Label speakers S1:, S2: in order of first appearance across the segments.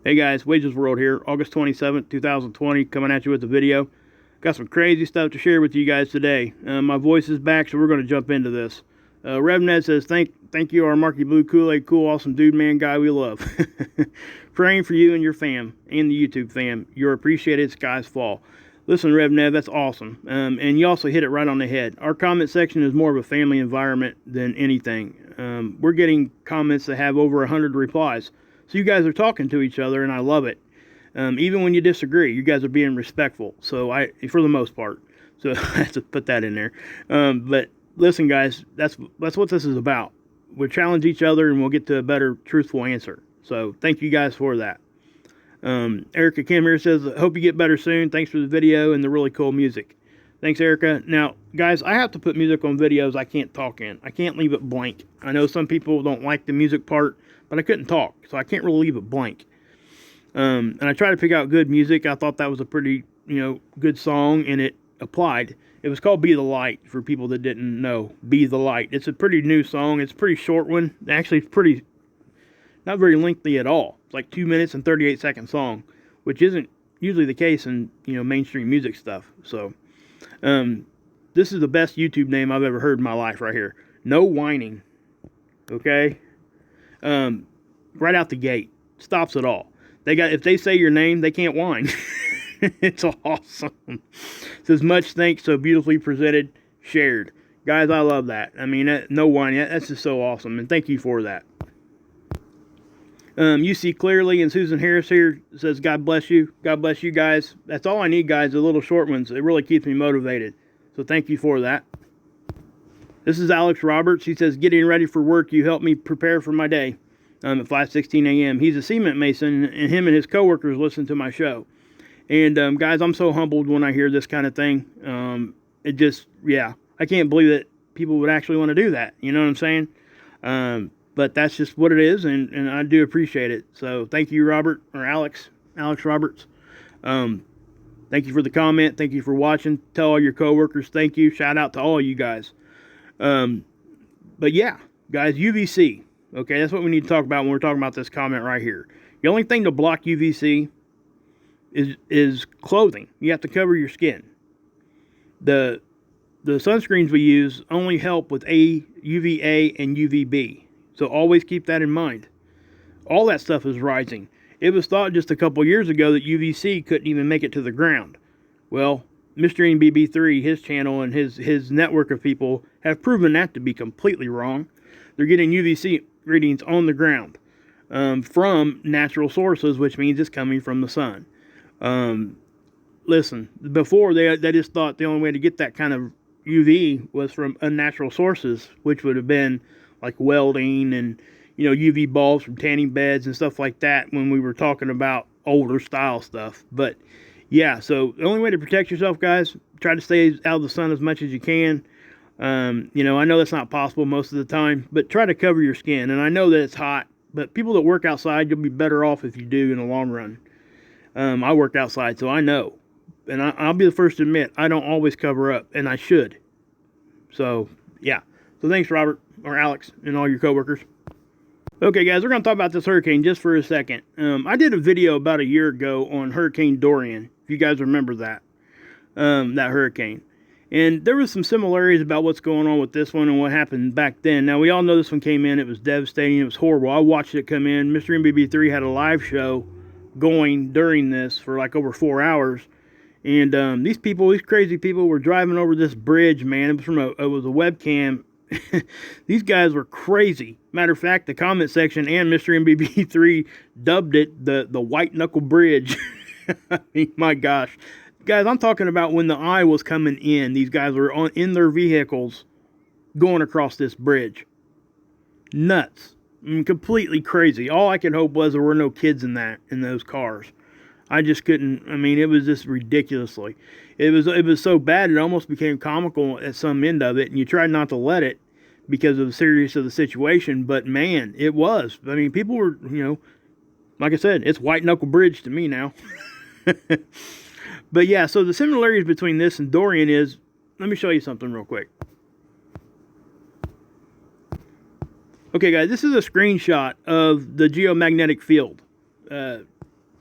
S1: Hey guys, Wages World here, August 27th, 2020, coming at you with a video. Got some crazy stuff to share with you guys today. My voice is back, so we're going to jump into this. RevNed says, thank you, our Marky Blue Kool-Aid, cool, awesome dude, man, guy we love. Praying for you and your fam, and the YouTube fam. You're appreciated, skies fall. Listen, RevNed, that's awesome. And you also hit it right on the head. Our comment section is more of a family environment than anything. We're getting comments that have over 100 replies. So you guys are talking to each other, and I love it. Even when you disagree, you guys are being respectful. So for the most part. So I have to put that in there. But listen, guys, that's what this is about. We'll challenge each other, and we'll get to a better, truthful answer. So thank you guys for that. Erica Kim here says, hope you get better soon. Thanks for the video and the really cool music. Thanks, Erica. Now, guys, I have to put music on videos I can't talk in. I can't leave it blank. I know some people don't like the music part, but I couldn't talk, so I can't really leave it blank. And I tried to pick out good music. I thought that was a pretty, good song, and it applied. It was called Be the Light, for people that didn't know. Be the Light. It's a pretty new song. It's a pretty short one. Actually, it's not very lengthy at all. It's like 2 minutes and 38-second song, which isn't usually the case in, mainstream music stuff. So, this is the best YouTube name I've ever heard in my life right here. No whining. Okay? Right out the gate. Stops it all. If they say your name, they can't whine. It's awesome. It says, much thanks, so beautifully presented, shared. Guys, I love that. I mean, no whining. That's just so awesome, and thank you for that. You see clearly, and Susan Harris here says, God bless you. God bless you guys. That's all I need, guys, the little short ones. It really keeps me motivated. So thank you for that. This is Alex Roberts. He says, getting ready for work, you helped me prepare for my day at 5:16 a.m. He's a cement mason, and him and his coworkers listen to my show. And guys, I'm so humbled when I hear this kind of thing. I can't believe that people would actually want to do that. You know what I'm saying? But that's just what it is, and I do appreciate it. So thank you, Alex Roberts. Thank you for the comment. Thank you for watching. Tell all your coworkers thank you. Shout out to all you guys. But yeah, guys, UVC. Okay, that's what we need to talk about when we're talking about this comment right here. The only thing to block UVC is clothing. You have to cover your skin. The sunscreens we use only help with UVA and UVB. So always keep that in mind. All that stuff is rising. It was thought just a couple years ago that UVC couldn't even make it to the ground. Well, Mr. BB3, his channel, and his network of people have proven that to be completely wrong. They're getting UVC readings on the ground from natural sources, which means it's coming from the sun. Listen, before they just thought the only way to get that kind of UV was from unnatural sources, which would have been like welding and UV bulbs from tanning beds and stuff like that when we were talking about older style stuff. But yeah, so the only way to protect yourself, guys, try to stay out of the sun as much as you can. I know that's not possible most of the time, but try to cover your skin. And I know that it's hot, but people that work outside, you'll be better off if you do in the long run. I work outside, so I know. And I'll be the first to admit, I don't always cover up, and I should. So, yeah. So thanks, Robert, or Alex, and all your coworkers. Okay, guys, we're going to talk about this hurricane just for a second. I did a video about a year ago on Hurricane Dorian, if you guys remember that hurricane. And there was some similarities about what's going on with this one and what happened back then. Now, we all know this one came in. It was devastating. It was horrible. I watched it come in. Mr. MBB3 had a live show going during this for like over 4 hours. And these crazy people were driving over this bridge, man. It was a webcam. These guys were crazy. Matter of fact, the comment section and Mr. MBB3 dubbed it the White Knuckle Bridge. I mean, my gosh. Guys, I'm talking about when the eye was coming in. These guys were in their vehicles going across this bridge. Nuts. I mean, completely crazy. All I could hope was there were no kids in those cars. I just couldn't. I mean, it was just ridiculously. It was so bad it almost became comical at some end of it, and you tried not to let it because of the seriousness of the situation. But man, it was. I mean, people were, like I said, it's White Knuckle Bridge to me now. But yeah, so the similarities between this and Dorian is, let me show you something real quick. Okay, guys, this is a screenshot of the geomagnetic field.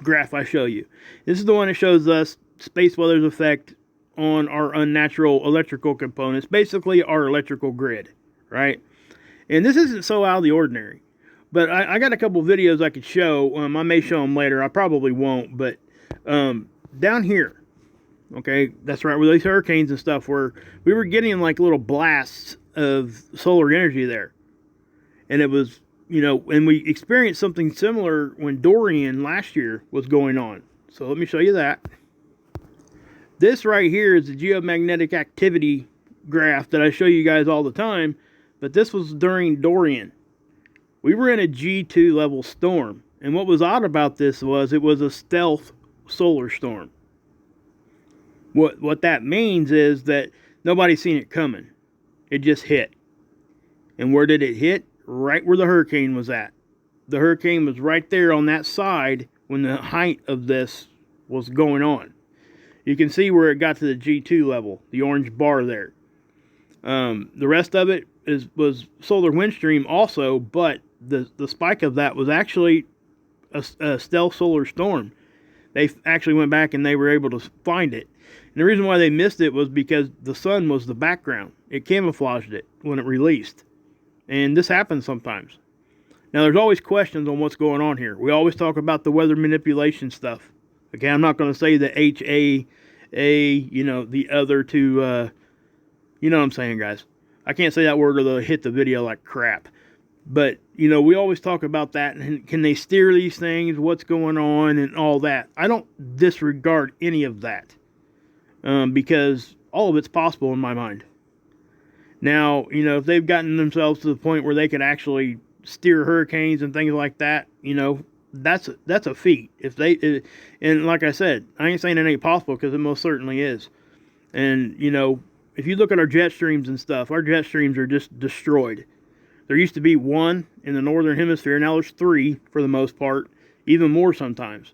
S1: graph I show you. This is the one that shows us space weather's effect on our unnatural electrical components, basically our electrical grid, right? And this isn't so out of the ordinary. But I got a couple videos I could show. I may show them later. I probably won't. But down here, okay, that's right, with these hurricanes and stuff, where we were getting like little blasts of solar energy there. And it was, you know, and we experienced something similar when Dorian last year was going on. So let me show you that. This right here is the geomagnetic activity graph that I show you guys all the time. But this was during Dorian. We were in a G2 level storm, and what was odd about this was it was a stealth solar storm. What that means is that nobody's seen it coming. It just hit. And where did it hit? Right where the hurricane was at. The hurricane was right there on that side when the height of this was going on. You can see where it got to the G2 level, the orange bar there. The rest of it was solar wind stream also, but the spike of that was actually a stealth solar storm. They actually went back and they were able to find it. And the reason why they missed it was because the sun was the background. It camouflaged it when it released. And this happens sometimes. Now, there's always questions on what's going on here. We always talk about the weather manipulation stuff. Okay, I'm not going to say the HAA, you know, the other two, you know what I'm saying, guys. I can't say that word or they'll hit the video like crap. But, you know, we always talk about that. And can they steer these things? What's going on and all that? I don't disregard any of that. Because all of it's possible in my mind. Now, you know, if they've gotten themselves to the point where they can actually steer hurricanes and things like that, you know, that's a feat. And like I said, I ain't saying it ain't possible, because it most certainly is. And, you know, if you look at our jet streams and stuff, our jet streams are just destroyed. There used to be one in the northern hemisphere. Now there's three for the most part, even more sometimes.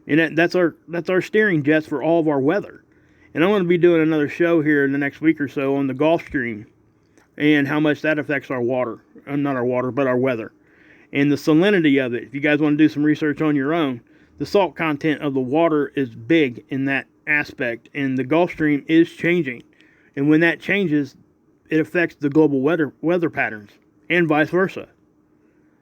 S1: And that's our steering jets for all of our weather. And I'm going to be doing another show here in the next week or so on the Gulf Stream and how much that affects our water. Not our water, but our weather. And the salinity of it. If you guys want to do some research on your own, the salt content of the water is big in that aspect. And the Gulf Stream is changing. And when that changes, it affects the global weather patterns and vice versa.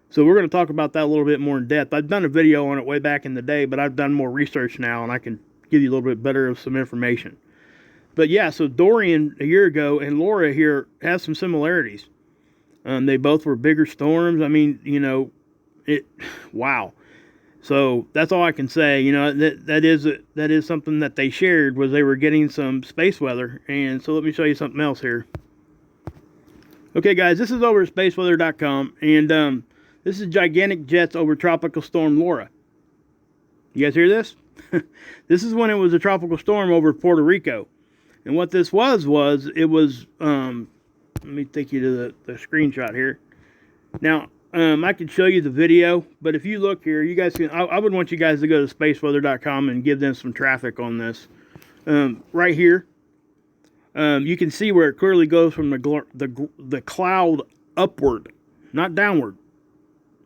S1: So we're going to talk about that a little bit more in depth. I've done a video on it way back in the day, but I've done more research now, and I can give you a little bit better of some information. But yeah, so Dorian a year ago and Laura here have some similarities. They both were bigger storms. I mean, you know, wow. So that's all I can say. You know, that is something that they shared, was they were getting some space weather. And so let me show you something else here. Okay, guys, this is over at spaceweather.com, and this is gigantic jets over Tropical Storm Laura. You guys hear this? This is when it was a tropical storm over Puerto Rico. And what this was it was, let me take you to the screenshot here. Now, I can show you the video, but if you look here, you guys can, I would want you guys to go to spaceweather.com and give them some traffic on this. Right here, you can see where it clearly goes from the cloud upward, not downward.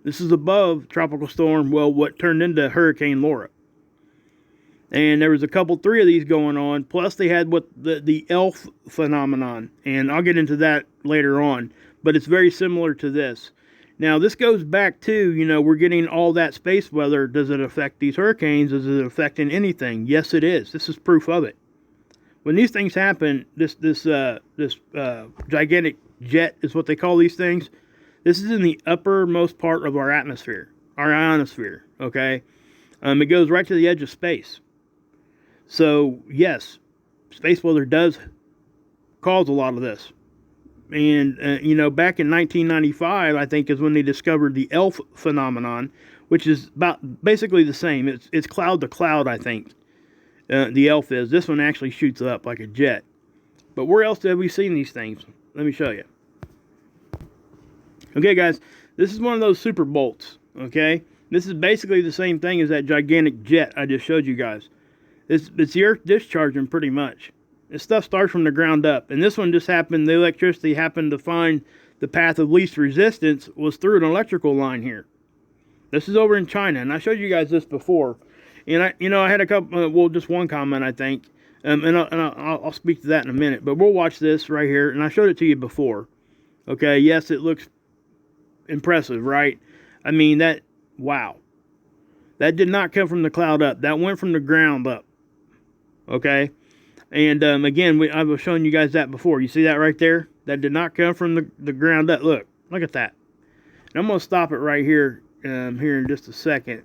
S1: This is above Tropical Storm, well, what turned into Hurricane Laura. And there was three of these going on. Plus they had what the ELF phenomenon. And I'll get into that later on. But it's very similar to this. Now this goes back to, you know, we're getting all that space weather. Does it affect these hurricanes? Is it affecting anything? Yes, it is. This is proof of it. When these things happen, this gigantic jet is what they call these things. This is in the uppermost part of our atmosphere, our ionosphere, okay? It goes right to the edge of space. So, yes, space weather does cause a lot of this. And, you know, back in 1995, I think, is when they discovered the ELF phenomenon, which is about basically the same. It's cloud to cloud, I think, the ELF is. This one actually shoots up like a jet. But where else have we seen these things? Let me show you. Okay, guys, this is one of those super bolts, okay? This is basically the same thing as that gigantic jet I just showed you guys. It's the Earth discharging pretty much. This stuff starts from the ground up. And this one just happened, the electricity happened to find the path of least resistance was through an electrical line here. This is over in China, and I showed you guys this before. And I had a couple, well, just one comment, I think. I'll speak to that in a minute. But we'll watch this right here, and I showed it to you before. Okay, yes, it looks impressive, right? I mean, wow. That did not come from the cloud up. That went from the ground up. Okay? And again, I was showing you guys that before. You see that right there? That did not come from the ground up. Look at that. And I'm going to stop it right here, here in just a second.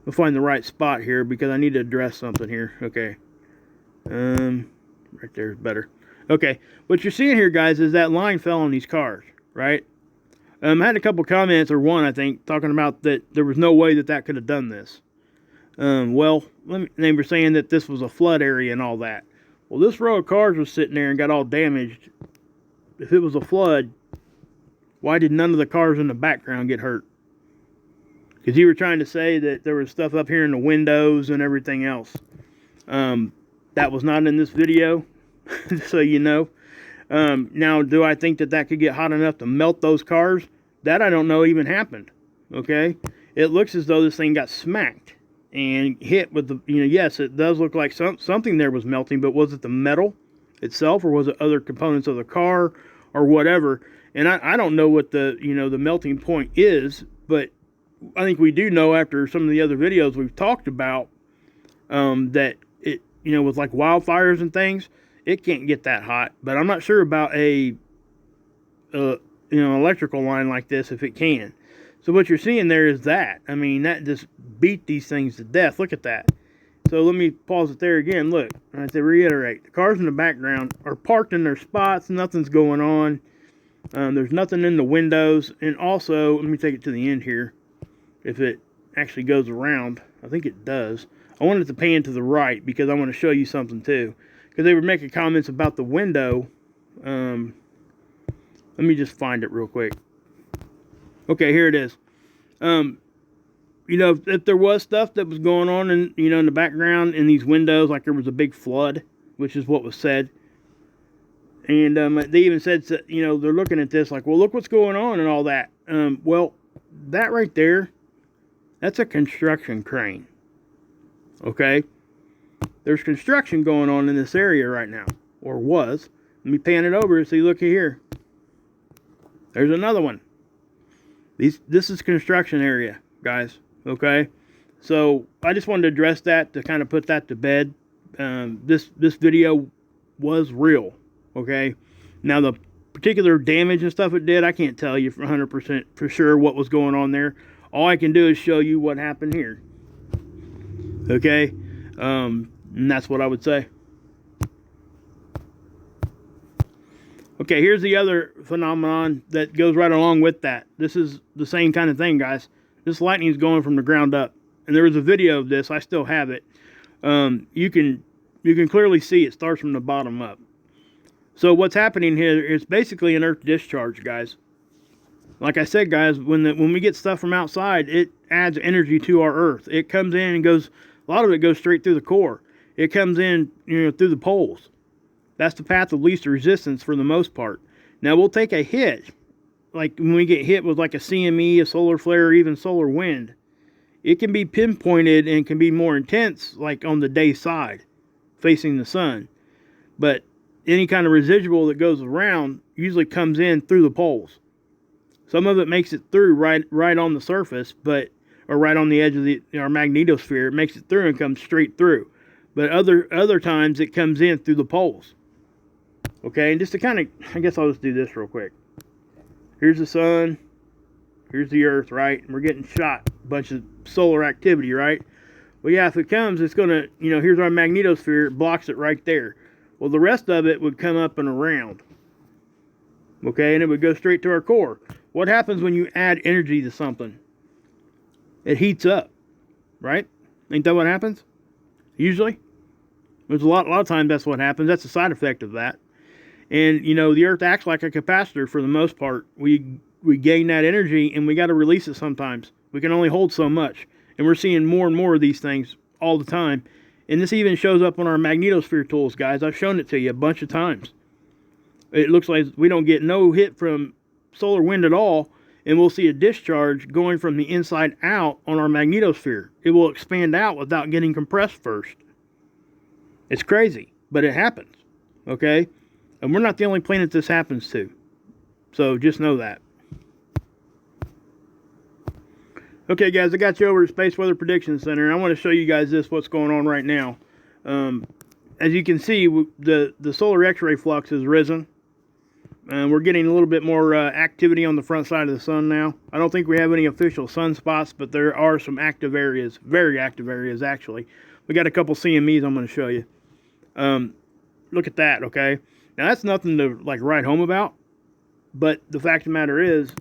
S1: We'll find the right spot here because I need to address something here. Okay. Right there is better. Okay. What you're seeing here, guys, is that line fell on these cars, right? I had a couple comments, or one, I think, talking about that there was no way that could have done this. Well, they were saying that this was a flood area and all that. Well, this row of cars was sitting there and got all damaged. If it was a flood, why did none of the cars in the background get hurt? Because you were trying to say that there was stuff up here in the windows and everything else. That was not in this video, so you know. Now, do I think that could get hot enough to melt those cars? That I don't know even happened. Okay? It looks as though this thing got smacked and hit with the, yes, it does look like something there was melting, but was it the metal itself, or was it other components of the car, or whatever? And I don't know what the melting point is, but I think we do know after some of the other videos we've talked about that it, with like wildfires and things, it can't get that hot. But I'm not sure about a electrical line like this, if it can. So what you're seeing there is that. I mean, that just beat these things to death. Look at that. So let me pause it there again. Look, I have to reiterate. The cars in the background are parked in their spots. Nothing's going on. There's nothing in the windows. And also, let me take it to the end here. If it actually goes around. I think it does. I wanted to pan to the right because I want to show you something too. Because they were making comments about the window. Let me just find it real quick. Okay, here it is. If there was stuff that was going on in the background in these windows, like there was a big flood, which is what was said. And they even said, they're looking at this like, well, look what's going on and all that. Well, that right there, that's a construction crane. Okay? There's construction going on in this area right now. Or was. Let me pan it over so you look here. There's another one. This is construction area, guys. Okay? So, I just wanted to address that to kind of put that to bed. This video was real. Okay? Now, the particular damage and stuff it did, I can't tell you for 100% for sure what was going on there. All I can do is show you what happened here. Okay? And that's what I would say. Okay, here's the other phenomenon that goes right along with that. This is the same kind of thing, guys. This lightning is going from the ground up. And there was a video of this. I still have it. You can clearly see it starts from the bottom up. So what's happening here is basically an earth discharge, guys. Like I said, guys, when we get stuff from outside, it adds energy to our earth. It comes in and goes, a lot of it goes straight through the core. It comes in, through the poles. That's the path of least resistance for the most part. Now, we'll take a hit, like when we get hit with like a CME, a solar flare, or even solar wind. It can be pinpointed and can be more intense, like on the day side, facing the sun. But any kind of residual that goes around usually comes in through the poles. Some of it makes it through right on the surface, or right on the edge of our magnetosphere. It makes it through and comes straight through. But other times it comes in through the poles. Okay, and just to kind of, I guess I'll just do this real quick. Here's the sun. Here's the earth, right? And we're getting shot. A bunch of solar activity, right? Well, yeah, if it comes, it's going to, here's our magnetosphere. It blocks it right there. Well, the rest of it would come up and around. Okay, and it would go straight to our core. What happens when you add energy to something? It heats up, right? Ain't that what happens? Usually. There's a lot of times that's what happens. That's a side effect of that. And, the earth acts like a capacitor for the most part. We gain that energy and we got to release it sometimes. We can only hold so much. And we're seeing more and more of these things all the time. And this even shows up on our magnetosphere tools, guys. I've shown it to you a bunch of times. It looks like we don't get no hit from solar wind at all. and we'll see a discharge going from the inside out on our magnetosphere. It will expand out without getting compressed first. It's crazy, but it happens, okay? And we're not the only planet this happens to. So just know that. Okay, guys, I got you over at Space Weather Prediction Center, and I want to show you guys what's going on right now. As you can see, the solar X-ray flux has risen. We're getting a little bit more activity on the front side of the sun now. I don't think we have any official sunspots, but there are some active areas, very active areas actually. We got a couple CMEs I'm going to show you. Look at that, okay? Now that's nothing to like write home about, but the fact of the matter is,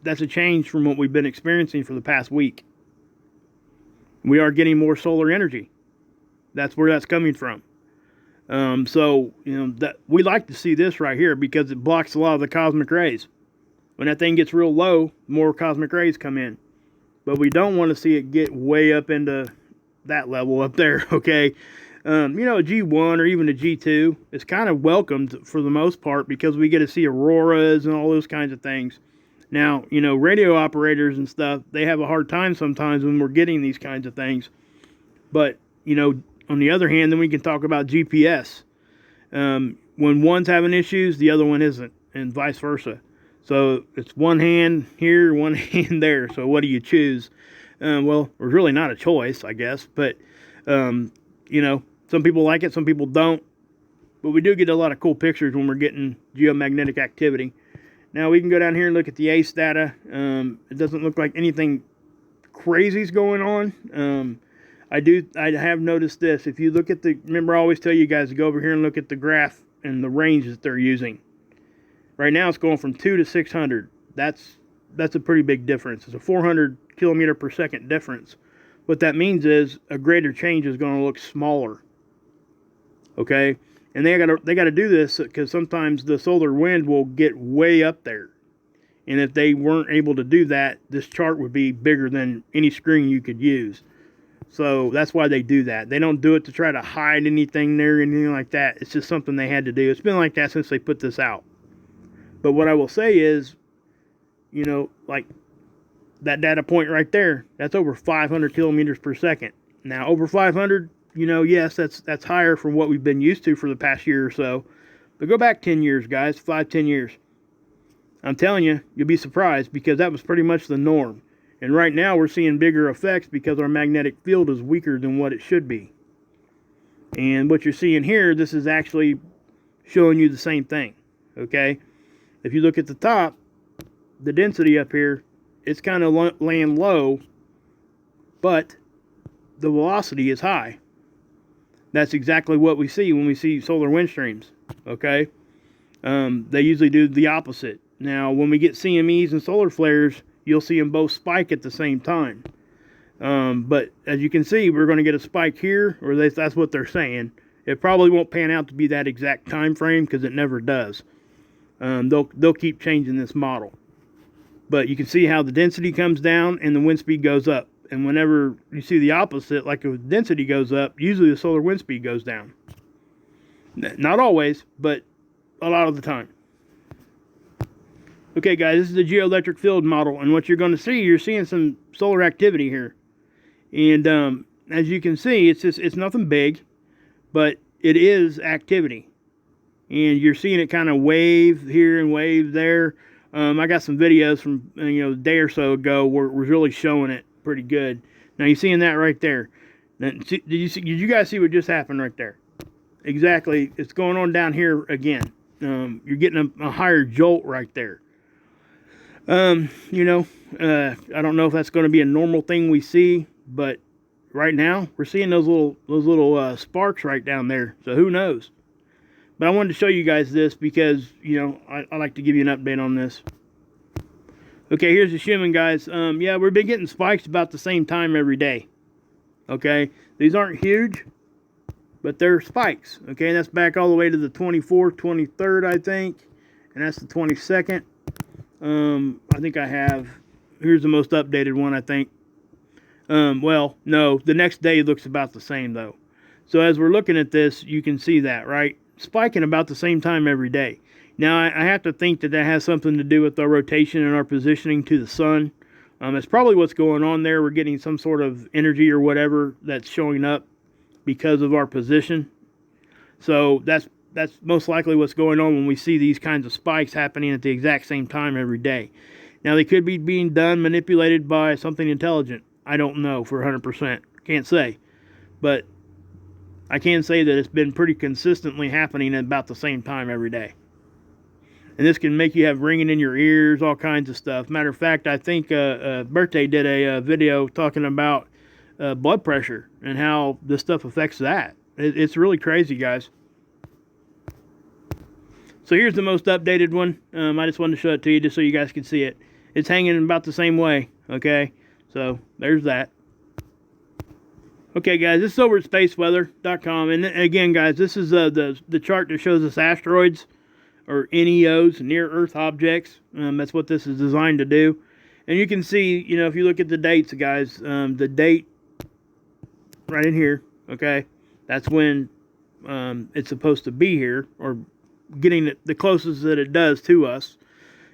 S1: that's a change from what we've been experiencing for the past week. We are getting more solar energy. That's where that's coming from. So, you know, that we like to see this right here because it blocks a lot of the cosmic rays. When that thing gets real low, more cosmic rays come in. But we don't want to see it get way up into that level up there, okay? You know, a G1 or even a G2 is kind of welcomed for the most part because we get to see auroras and all those kinds of things. Now, you know, radio operators and stuff, they have a hard time sometimes when we're getting these kinds of things. But, you know, on the other hand, then we can talk about GPS. When one's having issues, the other one isn't, and vice versa. So it's one hand here, one hand there. So what do you choose? Well, there's really not a choice, I guess. But, you know, some people like it, some people don't. But we do get a lot of cool pictures when we're getting geomagnetic activity. Now we can go down here and look at the ACE data. It doesn't look like anything crazy is going on. I have noticed this. If you look at remember I always tell you guys to go over here and look at the graph and the range that they're using. Right now it's going from 2 to 600. That's a pretty big difference. It's a 400 kilometer per second difference. What that means is a greater change is going to look smaller. Okay? And they got to do this because sometimes the solar wind will get way up there. And if they weren't able to do that, this chart would be bigger than any screen you could use. So that's why they do that. They don't do it to try to hide anything there or anything like that. It's just something they had to do. It's been like that since they put this out. But what I will say is, you know, like that data point right there, that's over 500 kilometers per second. Now, over 500, you know, yes, that's higher from what we've been used to for the past year or so. But go back 10 years, guys, 5-10 years. I'm telling you, you'll be surprised because that was pretty much the norm. And right now we're seeing bigger effects because our magnetic field is weaker than what it should be. And what you're seeing here, this is actually showing you the same thing, okay? If you look at the top, the density up here, it's kind of laying low, but the velocity is high. That's exactly what we see when we see solar wind streams, okay? They usually do the opposite. Now, when we get CMEs and solar flares, you'll see them both spike at the same time. But as you can see, we're going to get a spike here, or that's what they're saying. It probably won't pan out to be that exact time frame because it never does. They'll keep changing this model. But you can see how the density comes down and the wind speed goes up. And whenever you see the opposite, like if the density goes up, usually the solar wind speed goes down. Not always, but a lot of the time. Okay, guys, this is the geoelectric field model, and what you're going to see, you're seeing some solar activity here. And as you can see, it's nothing big, but it is activity. And you're seeing it kind of wave here and wave there. I got some videos from a day or so ago where it was really showing it pretty good. Now you're seeing that right there. Now, did you guys see what just happened right there? Exactly. It's going on down here again. You're getting a higher jolt right there. I don't know if that's going to be a normal thing we see, but right now we're seeing those little sparks right down there. So who knows? But I wanted to show you guys this because I like to give you an update on this. Okay, here's the Schumann, guys. Yeah, we've been getting spikes about the same time every day. Okay, these aren't huge, but they're spikes. Okay, that's back all the way to the 24th, 23rd, I think, and that's the 22nd. I think I have. Here's the most updated one, I think. Well, no, the next day looks about the same though. So as we're looking at this, you can see that, right? Spiking about the same time every day. Now, I have to think that that has something to do with our rotation and our positioning to the sun. It's probably what's going on there. We're getting some sort of energy or whatever that's showing up because of our position. So that's most likely what's going on when we see these kinds of spikes happening at the exact same time every day. Now, they could be being manipulated by something intelligent. I don't know for 100%. Can't say. But I can say that it's been pretty consistently happening at about the same time every day. And this can make you have ringing in your ears, all kinds of stuff. Matter of fact, I think Birthday did a video talking about blood pressure and how this stuff affects that. It's really crazy, guys. So here's the most updated one. I just wanted to show it to you just so you guys can see it. It's hanging about the same way, okay? So there's that. Okay, guys, this is over at spaceweather.com. And again, guys, this is the chart that shows us asteroids, or NEOs, near-Earth objects. That's what this is designed to do. And you can see, you know, if you look at the dates, guys, the date right in here, okay, that's when it's supposed to be here, or getting it the closest that it does to us.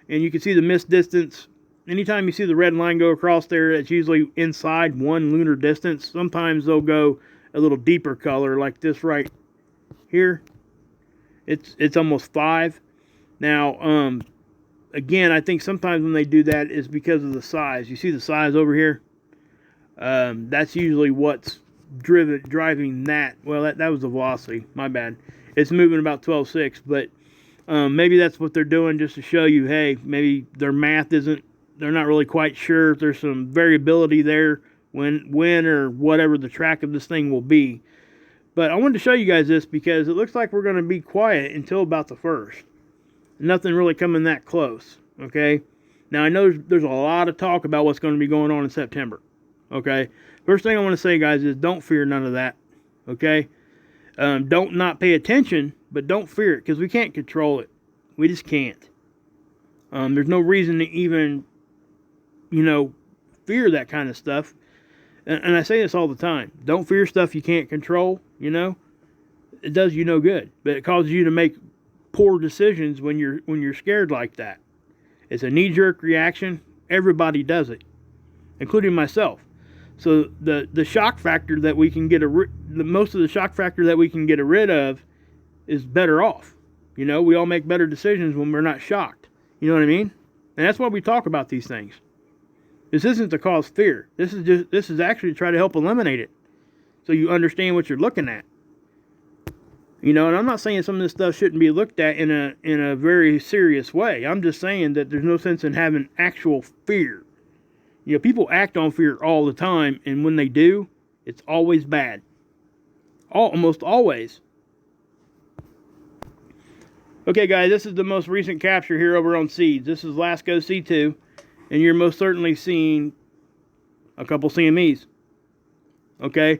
S1: And you can see the missed distance. Anytime you see the red line go across there, it's usually inside 1 lunar distance. Sometimes they'll go a little deeper color, like this right here. It's almost 5. Now, again, I think sometimes when they do that is because of the size. You see the size over here? That's usually what's driving that. Well, that was the velocity. My bad. It's moving about 12.6, but maybe that's what they're doing just to show you, hey, maybe their math isn't, they're not really quite sure if there's some variability there when or whatever the track of this thing will be. But I wanted to show you guys this because it looks like we're going to be quiet until about the 1st. Nothing really coming that close, okay? Now, I know there's a lot of talk about what's going to be going on in September, okay? First thing I want to say, guys, is don't fear none of that, okay? Don't not pay attention, but don't fear it because we can't control it. We just can't. There's no reason to even, you know, fear that kind of stuff. And I say this all the time. Don't fear stuff you can't control, you know. It does you no good. But it causes you to make poor decisions when you're scared like that. It's a knee-jerk reaction. Everybody does it, including myself. So the shock factor that we can get most of the shock factor that we can get rid of is better off. You know, we all make better decisions when we're not shocked. You know what I mean? And that's why we talk about these things. This isn't to cause fear. This is actually to try to help eliminate it, so you understand what you're looking at. You know, and I'm not saying some of this stuff shouldn't be looked at in a very serious way. I'm just saying that there's no sense in having actual fear. You know, people act on fear all the time, and when they do, it's always bad. Almost always. Okay, guys, this is the most recent capture here over on Seeds. This is Lasco C2. And you're most certainly seeing a couple CMEs. Okay?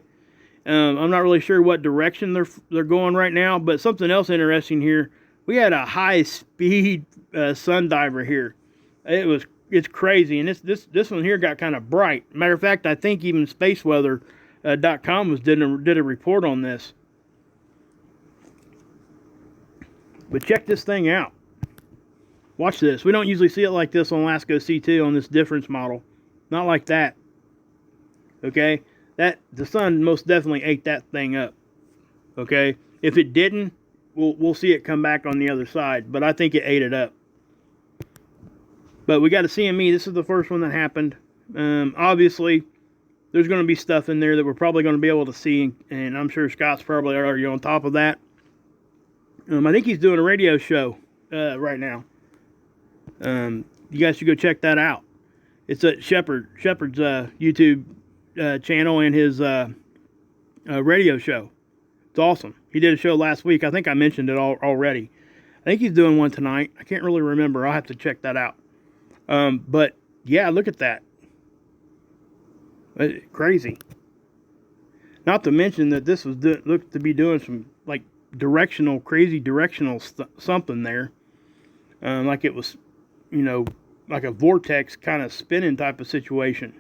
S1: I'm not really sure what direction they're going right now, but something else interesting here. We had a high-speed sun diver here. It's crazy, and this one here got kind of bright. Matter of fact, I think even spaceweather.com did a report on this. But check this thing out. Watch this. We don't usually see it like this on Lasco C2 on this difference model. Not like that. Okay? The sun most definitely ate that thing up. Okay? If it didn't, we'll see it come back on the other side. But I think it ate it up. But we got a CME. This is the first one that happened. Obviously, there's going to be stuff in there that we're probably going to be able to see. And I'm sure Scott's probably already on top of that. I think he's doing a radio show right now. You guys should go check that out. It's at Shepard's YouTube channel and his radio show. It's awesome. He did a show last week. I think I mentioned it already. I think he's doing one tonight. I can't really remember. I'll have to check that out. But yeah, look at that. Crazy. Not to mention that this was looked to be doing some like crazy directional something there. Like it was, you know, like a vortex kind of spinning type of situation.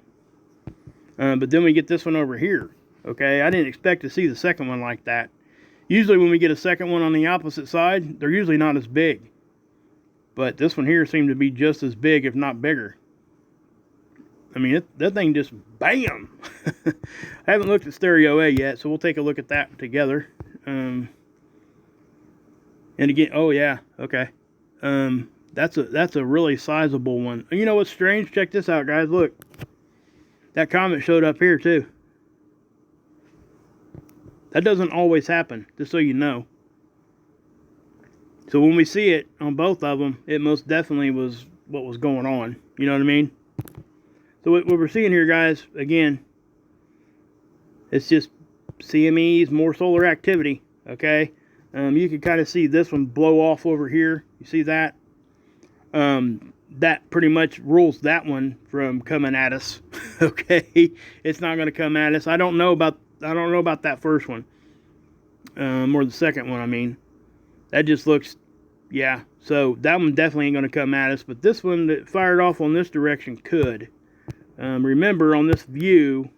S1: But then we get this one over here. Okay, I didn't expect to see the second one like that. Usually when we get a second one on the opposite side, they're usually not as big. But this one here seemed to be just as big, if not bigger. I mean, that thing just bam. I haven't looked at Stereo A yet, so we'll take a look at that together. And again, oh yeah, okay. That's a really sizable one. You know what's strange? Check this out, guys. Look, that comet showed up here too. That doesn't always happen, just so you know. So when we see it on both of them, it most definitely was what was going on. You know what I mean? So what we're seeing here, guys, again, it's just CMEs, more solar activity, okay? You can kind of see this one blow off over here. You see that? That pretty much rules that one from coming at us, okay? It's not going to come at us. I don't know about that first one, or the second one, I mean. That just looks, yeah. So that one definitely ain't going to come at us. But this one that fired off on this direction could. Remember, on this view,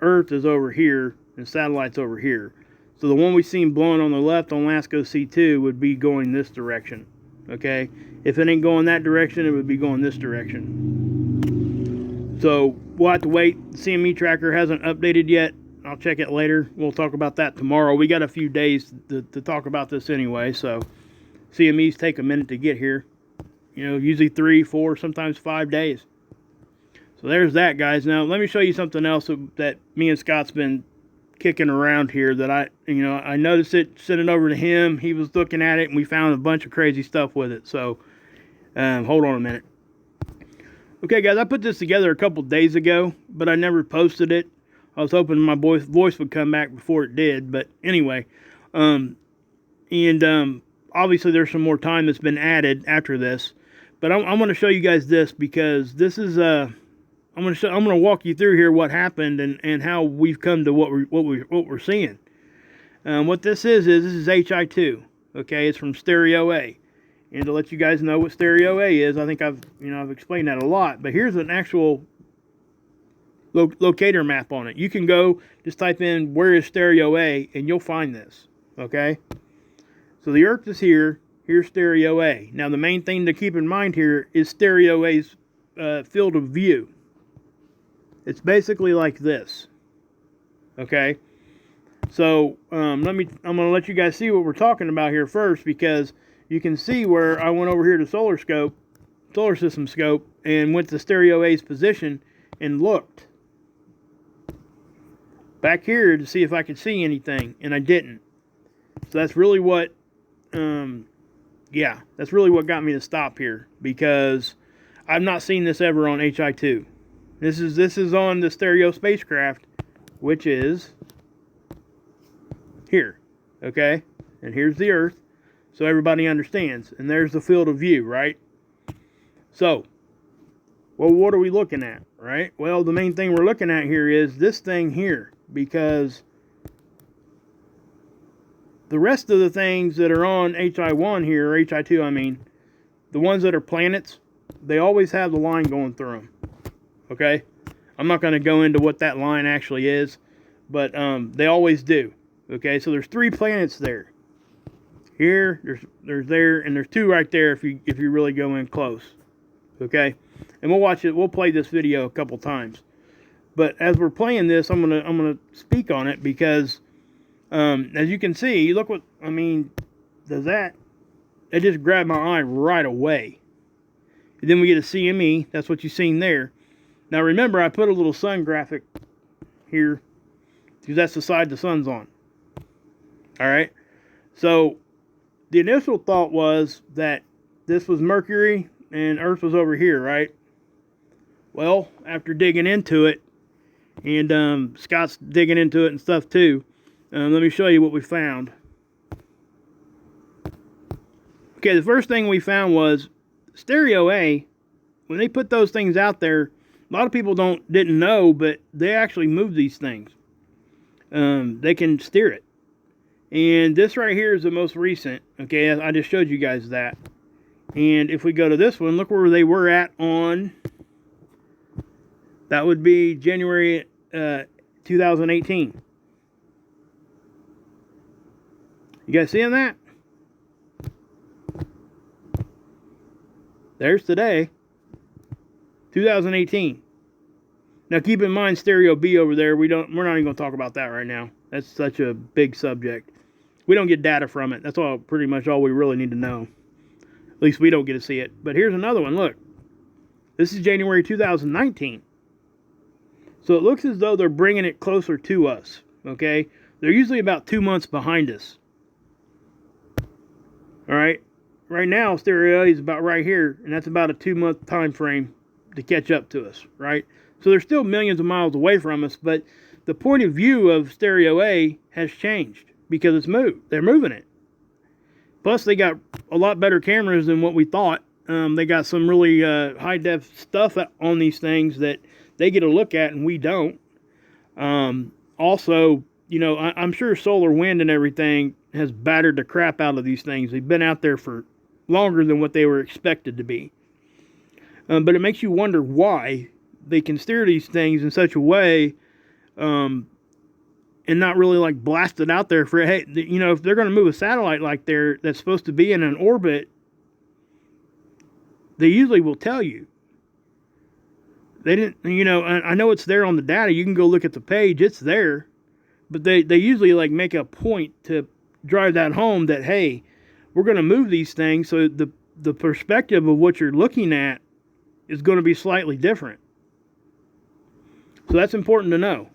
S1: Earth is over here and satellite's over here. So the one we seen blowing on the left on LASCO C2 would be going this direction. Okay? If it ain't going that direction, it would be going this direction. So we'll have to wait. The CME tracker hasn't updated yet. I'll check it later. We'll talk about that tomorrow. We got a few days to talk about this anyway, so CMEs take a minute to get here. You know, usually 3, 4, sometimes 5 days. So there's that, guys. Now, let me show you something else that me and Scott's been kicking around here that I noticed it, sent it over to him. He was looking at it, and we found a bunch of crazy stuff with it. So, hold on a minute. Okay, guys, I put this together a couple days ago, but I never posted it. I was hoping my voice would come back before it did, but anyway. Obviously there's some more time that's been added after this, but I'm going to show you guys this because this is I'm going to walk you through here what happened and how we've come to what we're seeing. What this is this is HI2. Okay, it's from Stereo A, and to let you guys know what Stereo A is, I think I've explained that a lot, but here's an actual locator map on it. You can go just type in where is Stereo A and you'll find this. Okay, so the Earth is here. Here's Stereo A. Now the main thing to keep in mind here is Stereo A's field of view. It's basically like this. Okay, so I'm going to let you guys see what we're talking about here first, because you can see where I went over here to solar system scope, and went to Stereo A's position and looked back here to see if I could see anything, and I didn't. So that's really what, that's really what got me to stop here, because I've not seen this ever on HI2. This is on the Stereo spacecraft, which is here, okay? And here's the Earth, so everybody understands. And there's the field of view, right? So, well, what are we looking at, right? Well, the main thing we're looking at here is this thing here, because the rest of the things that are on HI1 here, or HI2, I mean, the ones that are planets, they always have the line going through them, okay? I'm not going to go into what that line actually is, but they always do, okay? So there's 3 planets there. Here, there's there, and there's 2 right there if you really go in close, okay? And we'll watch it. We'll play this video a couple times. But as we're playing this, I'm gonna speak on it, because as you can see, look what I mean. Does that? It just grabbed my eye right away. And then we get a CME. That's what you've seen there. Now remember, I put a little sun graphic here because that's the side the sun's on. All right. So the initial thought was that this was Mercury and Earth was over here, right? Well, after digging into it, and Scott's digging into it and stuff too, let me show you what we found. Okay, the first thing we found was Stereo A. When they put those things out there, a lot of people didn't know, but they actually move these things. They can steer it. And this right here is the most recent. Okay, I just showed you guys that. And if we go to this one, look where they were at on, that would be January 2018. You guys seeing that? There's today, 2018. Now keep in mind stereo B over there. We're not even going to talk about that right now. That's such a big subject. We don't get data from it. That's all pretty much all we really need to know. At least we don't get to see it. But here's another one. Look. This is January 2019. So it looks as though they're bringing it closer to us. Okay? They're usually about 2 months behind us. Alright? Right now, stereo A is about right here. And that's about a 2-month time frame to catch up to us. Right? So they're still millions of miles away from us. But the point of view of stereo A has changed. Because it's moved. They're moving it. Plus, they got a lot better cameras than what we thought. They got some really high-def stuff on these things that they get a look at and we don't. Also, you know, I'm sure solar wind and everything has battered the crap out of these things. They've been out there for longer than what they were expected to be. But it makes you wonder why they can steer these things in such a way and not really like blast it out there for, hey, you know, if they're going to move a satellite like that's supposed to be in an orbit, they usually will tell you. They didn't, you know, I know it's there on the data. You can go look at the page. It's there. But they usually like make a point to drive that home that, hey, we're going to move these things. So the perspective of what you're looking at is going to be slightly different. So that's important to know.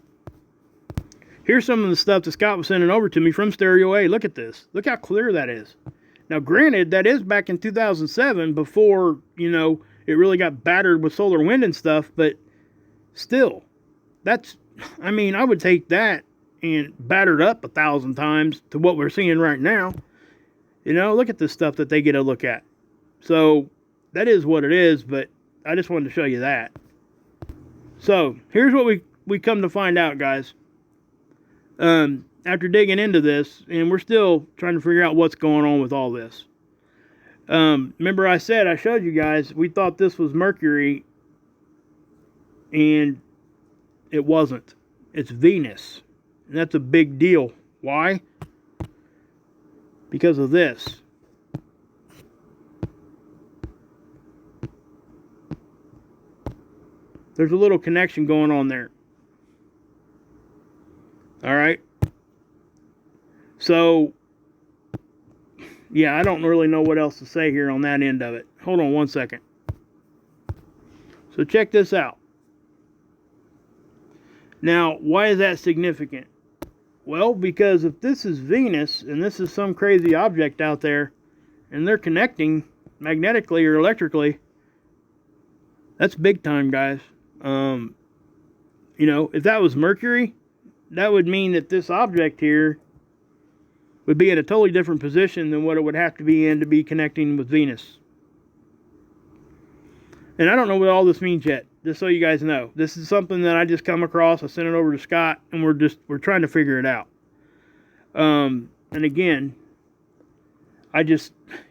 S1: Here's some of the stuff that Scott was sending over to me from Stereo A. Look at this. Look how clear that is. Now, granted, that is back in 2007 before, you know, it really got battered with solar wind and stuff. But still, that's, I mean, I would take that and batter it up 1,000 times to what we're seeing right now. You know, look at the stuff that they get a look at. So, that is what it is, but I just wanted to show you that. So, here's what we come to find out, guys. After digging into this, and we're still trying to figure out what's going on with all this. Remember I showed you guys, we thought this was Mercury, and it wasn't. It's Venus. And that's a big deal. Why? Because of this. There's a little connection going on there. Alright? So, yeah, I don't really know what else to say here on that end of it. Hold on one second. So check this out. Now, why is that significant? Well, because if this is Venus, and this is some crazy object out there, and they're connecting magnetically or electrically, that's big time, guys. You know, if that was Mercury, that would mean that this object here would be in a totally different position than what it would have to be in to be connecting with Venus. And I don't know what all this means yet, just so you guys know. This is something that I just come across. I sent it over to Scott, and we're trying to figure it out. And again,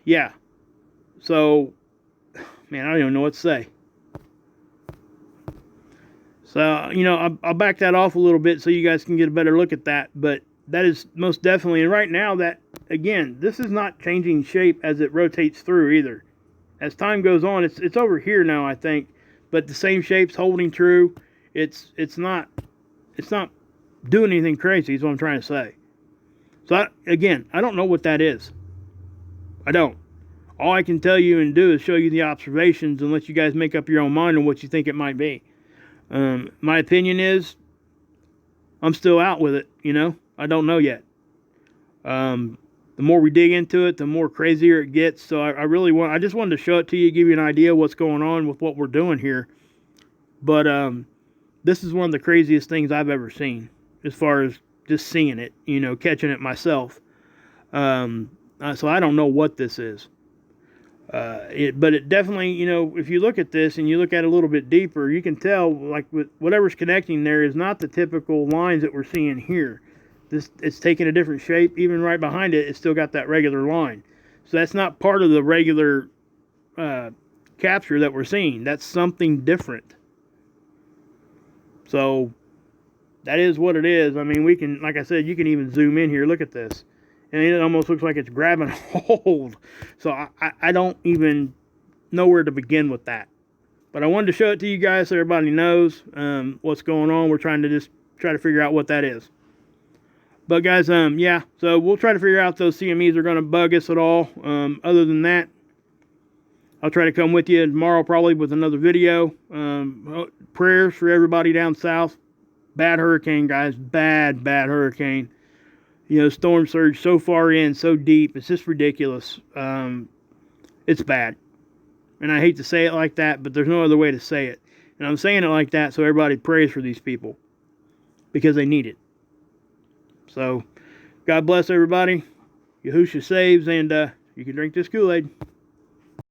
S1: yeah. So, man, I don't even know what to say. So, you know, I'll back that off a little bit so you guys can get a better look at that. But that is most definitely, and right now that, again, this is not changing shape as it rotates through either. As time goes on, it's over here now, I think. But the same shape's holding true. It's not doing anything crazy is what I'm trying to say. So, I don't know what that is. I don't. All I can tell you and do is show you the observations and let you guys make up your own mind on what you think it might be. My opinion is, I'm still out with it, you know. I don't know yet. The more we dig into it, the more crazier it gets. So I just wanted to show it to you, give you an idea of what's going on with what we're doing here. But this is one of the craziest things I've ever seen, as far as just seeing it, you know, catching it myself. So I don't know what this is. But it definitely, you know, if you look at this and you look at it a little bit deeper, you can tell, like, with whatever's connecting there is not the typical lines that we're seeing here. It's taking a different shape. Even right behind it, it's still got that regular line. So that's not part of the regular capture that we're seeing. That's something different. So that is what it is. I mean, we can, like I said, you can even zoom in here. Look at this. And it almost looks like it's grabbing hold. So I don't even nowhere to begin with that. But I wanted to show it to you guys so everybody knows what's going on. We're trying to just try to figure out what that is. But guys, yeah, so we'll try to figure out if those CMEs are going to bug us at all. Other than that, I'll try to come with you tomorrow probably with another video. Prayers for everybody down south. Bad hurricane, guys. Bad hurricane. You know, storm surge so far in, so deep. It's just ridiculous. It's bad. And I hate to say it like that, but there's no other way to say it. And I'm saying it like that so everybody prays for these people. Because they need it. So, God bless everybody. Yahusha saves, and you can drink this Kool-Aid.